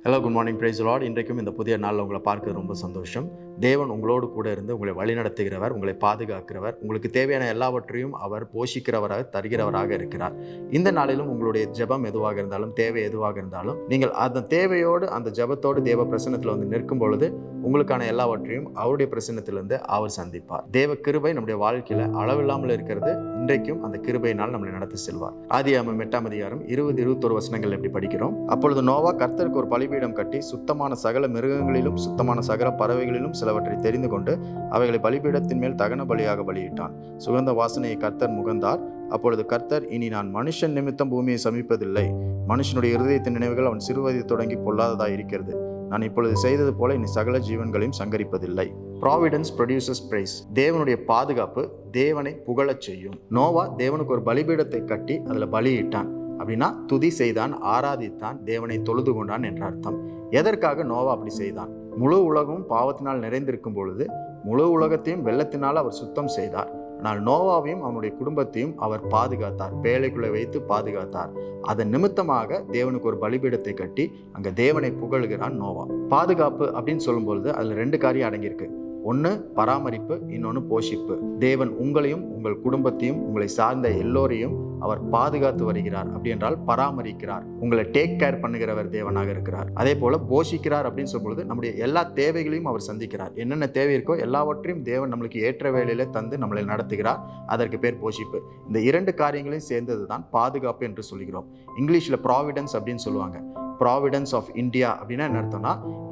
Hello, good morning, praise the Lord. இன்றைக்கும் இந்த புதிய நாளில் உங்களை பார்க்க ரொம்ப சந்தோஷம். தேவன் உங்களோடு கூட இருந்து உங்களை வழிநடத்துகிறவர், உங்களை பாதுகாக்கிறவர், உங்களுக்கு தேவையான எல்லாவற்றையும் அவர் போஷிக்கிறவராக தருகிறவராக இருக்கிறார். இந்த நாளிலும் உங்களுடைய ஜெபம் எதுவாக இருந்தாலும், தேவை எதுவாக இருந்தாலும், நீங்கள் அந்த தேவையோடு அந்த ஜெபத்தோடு தேவ பிரசன்னத்தில் வந்து நிற்கும் பொழுது உங்களுக்கான எல்லாவற்றையும் அவருடைய பிரசன்னத்திலிருந்து அவர் சந்திப்பார். தேவ கிருபை நம்முடைய வாழ்க்கையில அளவில்லாமல் இருக்கிறது. இன்றைக்கும் அந்த கிருபையினால் நம்மளை நடத்தி செல்வார். ஆதியாகமம் 8ஆம் அதிகாரம் 20-21 வசனங்கள் எப்படி படிக்கிறோம்? அப்பொழுது நோவா கர்த்தருக்கு ஒரு பலிபீடம் கட்டி சுத்தமான சகல மிருகங்களிலும் சுத்தமான சகல பறவைகளிலும் சிலவற்றை தெரிந்து கொண்டு அவைகளை பலிபீடத்தின் மேல் தகன பலியாக பலியிட்டான். சுகந்த வாசனையை கர்த்தர் முகந்தார். அப்பொழுது கர்த்தர், இனி நான் மனுஷன் நிமித்தம் பூமியை சமிப்பதில்லை. மனுஷனுடைய இருதயத்தின் நினைவுகள் அவன் சிறுவயது தொடங்கி பொல்லாததாக இருக்கிறது. நான் இப்பொழுது செய்தது போல இனி சகல ஜீவன்களையும் சங்கரிப்பதில்லை. Providence produces price. தேவனுடைய பாதுகாப்பு தேவனை புகழச் செய்யும். நோவா தேவனுக்கு ஒரு பலிபீடத்தை கட்டி அதில் பலியிட்டான். அப்படின்னா துதி செய்தான், ஆராதித்தான், தேவனை தொழுது கொண்டான் என்ற அர்த்தம். எதற்காக நோவா அப்படி செய்தான்? முழு உலகமும் பாவத்தினால் நிறைந்திருக்கும் பொழுது முழு உலகத்தையும் வெள்ளத்தினால் அவர் சுத்தம் செய்தார். ஆனால் நோவாவையும் அவனுடைய குடும்பத்தையும் அவர் பாதுகாத்தார், பேழைக்குள்ளே வைத்து பாதுகாத்தார். அதன் நிமித்தமாக தேவனுக்கு ஒரு பலிபீடத்தை கட்டி அங்கே தேவனை புகழுகிறான் நோவா. பாதுகாப்பு அப்படின்னு சொல்லும்பொழுது அதில் 2 காரியம் அடங்கியிருக்கு. ஒன்று பராமரிப்பு, இன்னொன்று போஷிப்பு. தேவன் உங்களையும் உங்கள் குடும்பத்தையும் உங்களை சார்ந்த எல்லோரையும் அவர் பாதுகாத்து வருகிறார். அப்படி என்றால் பராமரிக்கிறார், உங்களை டேக் கேர் பண்ணுகிறவர் தேவனாக இருக்கிறார். அதே போல போஷிக்கிறார் அப்படின்னு சொல்லும்போது நம்முடைய எல்லா தேவைகளையும் அவர் சந்திக்கிறார். என்னென்ன தேவை இருக்கோ எல்லாவற்றையும் தேவன் நம்மளுக்கு ஏற்ற வேளையில தந்து நம்மளை நடத்துகிறார். அதற்கு பேர் போஷிப்பு. இந்த 2 காரியங்களையும் சேர்ந்தது தான் பாதுகாப்பு என்று சொல்கிறோம். இங்கிலீஷில் ப்ராவிடன்ஸ் அப்படின்னு சொல்லுவாங்க. ப்ராவிடன்ஸ் ஆஃப் இந்தியா அப்படின்னா என்ன அர்த்தம்னா,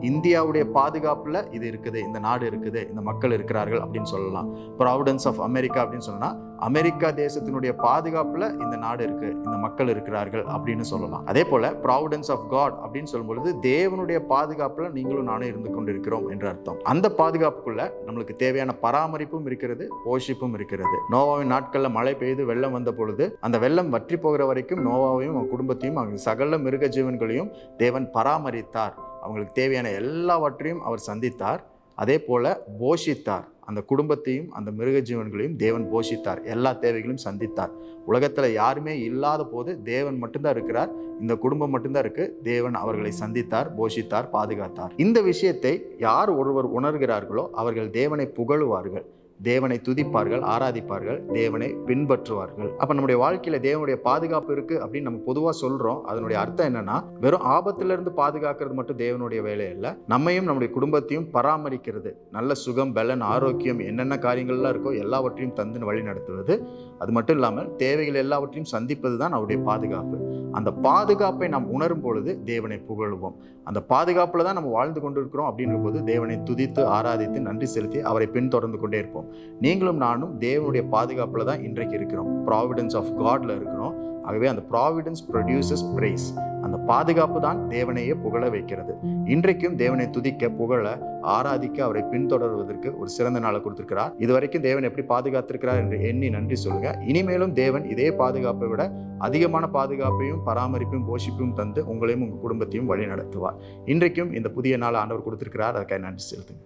இந்தியாவுடைய பாதுகாப்புல இது இருக்குது, இந்த நாடு இருக்குது, இந்த மக்கள் இருக்கிறார்கள் அப்படின்னு சொல்லலாம். ப்ராவிடன்ஸ் ஆஃப் அமெரிக்கா அப்படின்னு சொன்னா அமெரிக்கா தேசத்தினுடைய பாதுகாப்புல இந்த நாடு இருக்கு, இந்த மக்கள் இருக்கிறார்கள் அப்படின்னு சொல்லலாம். அதே போல ப்ராவிடன்ஸ் ஆஃப் காட் அப்படின்னு சொல்லும்பொழுது தேவனுடைய பாதுகாப்புல நீங்களும் நானும் இருந்து கொண்டிருக்கிறோம் என்று அர்த்தம். அந்த பாதுகாப்புக்குள்ள நம்மளுக்கு தேவையான பராமரிப்பும் இருக்கிறது, போஷிப்பும் இருக்கிறது. நோவாவின் நாட்கள்ல மழை பெய்து வெள்ளம் வந்த பொழுது அந்த வெள்ளம் வற்றி போகிற வரைக்கும் நோவாவையும் அவன் குடும்பத்தையும் அவங்க சகல மிருக ஜீவன்களையும் தேவன் பராமரித்தார். அவங்களுக்கு தேவையான எல்லாவற்றையும் அவர் சந்தித்தார். அதே போல போஷித்தார். அந்த குடும்பத்தையும் அந்த மிருக ஜீவன்களையும் தேவன் போஷித்தார், எல்லா தேவைகளையும் சந்தித்தார். உலகத்துல யாருமே இல்லாத போது தேவன் மட்டும்தான் இருக்கிறார், இந்த குடும்பம் மட்டும்தான் இருக்கு. தேவன் அவர்களை சந்தித்தார், போஷித்தார், பாதுகாத்தார். இந்த விஷயத்தை யார் ஒருவர் உணர்கிறார்களோ அவர்கள் தேவனை புகழுவார்கள், தேவனை துதிப்பார்கள், ஆராதிப்பார்கள், தேவனை பின்பற்றுவார்கள். அப்ப நம்முடைய வாழ்க்கையில தேவனுடைய பாதுகாப்பு இருக்கு அப்படின்னு நம்ம பொதுவா சொல்றோம். அதனுடைய அர்த்தம் என்னன்னா, வெறும் ஆபத்துல இருந்து பாதுகாக்கிறது மட்டும் தேவனுடைய வேலை இல்லை, நம்மையும் நம்முடைய குடும்பத்தையும் பராமரிக்கிறது, நல்ல சுகம், பலன், ஆரோக்கியம், என்னென்ன காரியங்கள்லாம் இருக்கோ எல்லாவற்றையும் தந்து வழி நடத்துவது. அது மட்டும் இல்லாமல் தேவைகள் எல்லாவற்றையும் சந்திப்பது தான் அவருடைய பாதுகாப்பு. அந்த பாதுகாப்பை நாம் உணரும் பொழுது தேவனை புகழுவோம். அந்த பாதுகாப்புல தான் நம்ம வாழ்ந்து கொண்டிருக்கிறோம் அப்படின்ற போது தேவனை துதித்து ஆராதித்து நன்றி செலுத்தி அவரை பின்தொடர்ந்து கொண்டே இருப்போம். நீங்களும் நானும் தேவனுடைய பாதுகாப்புல தான் இன்றைக்கு இருக்கிறோம், ப்ராவிடன்ஸ் ஆஃப் காட்ல இருக்கிறோம். ஆகவே அந்த ப்ராவிடன்ஸ் ப்ரொடியூசஸ் பிரைஸ். அந்த பாதுகாப்பு தான் தேவனையே புகழ வைக்கிறது. இன்றைக்கும் தேவனை துதிக்க, புகழ, ஆராதிக்க, அவரை பின்தொடர்வதற்கு ஒரு சிறந்த நாளை கொடுத்திருக்கிறார். இதுவரைக்கும் தேவன் எப்படி பாதுகாத்திருக்கிறார் என்று எண்ணி நன்றி சொல்லுங்க. இனிமேலும் தேவன் இதே பாதுகாப்பை விட அதிகமான பாதுகாப்பையும் பராமரிப்பையும் போஷிப்பையும் தந்து உங்களையும் உங்கள் குடும்பத்தையும் வழி நடத்துவார். இன்றைக்கும் இந்த புதிய நாள் ஆண்டவர் கொடுத்திருக்கிறார். அதுக்காக நன்றி செலுத்துங்க.